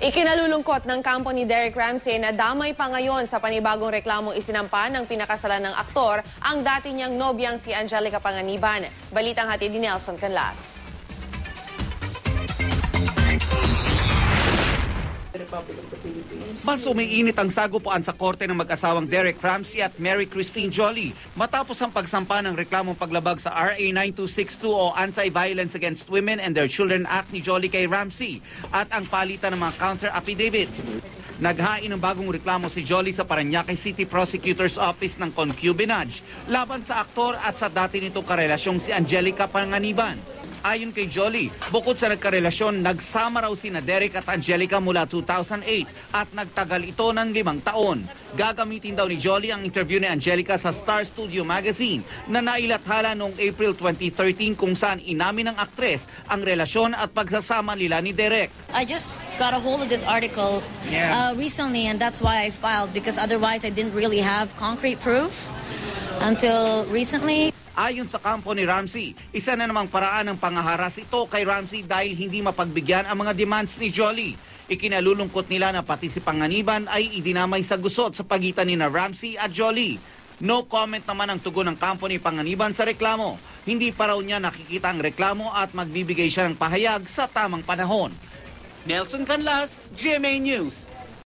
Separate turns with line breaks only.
Ikinalulungkot ng kampo ni Derek Ramsey na damay pa ngayon sa panibagong reklamong isinampa ng pinakasalan ng aktor ang dati niyang nobyang si Angelica Panganiban. Balitang hatid ni Nelson Canlas.
Mas umiinit ang sagupuan sa korte ng mag-asawang Derek Ramsey at Mary Christine Jolly matapos ang pagsampa ng reklamong paglabag sa RA 9262 o Anti-Violence Against Women and Their Children Act ni Jolly kay Ramsey at ang palitan ng mga counter affidavits. Naghain ng bagong reklamo si Jolly sa Parañaque City Prosecutor's Office ng concubinage laban sa aktor at sa dati nitong karelasyong si Angelica Panganiban. Ayon kay Jolly, bukod sa nagkarelasyon, nagsama raw sina Derek at Angelica mula 2008 at nagtagal ito ng 5 taon. Gagamitin daw ni Jolly ang interview ni Angelica sa Star Studio Magazine na nailathala noong April 2013 kung saan inamin ng aktres ang relasyon at pagsasama nila ni Derek.
I just got a hold of this article recently and that's why I filed because otherwise I didn't really have concrete proof until recently.
Ayon sa kampo ni Ramsey, isa na namang paraan ng pangaharas ito kay Ramsey dahil hindi mapagbigyan ang mga demands ni Jolly. Ikinalulungkot nila na pati si Panganiban ay idinamay sa gusot sa pagitan ni Ramsey at Jolly. No comment naman ang tugon ng kampo ni Panganiban sa reklamo. Hindi pa raw niya nakikita ang reklamo at magbibigay siya ng pahayag sa tamang panahon. Nelson Canlas, GMA News.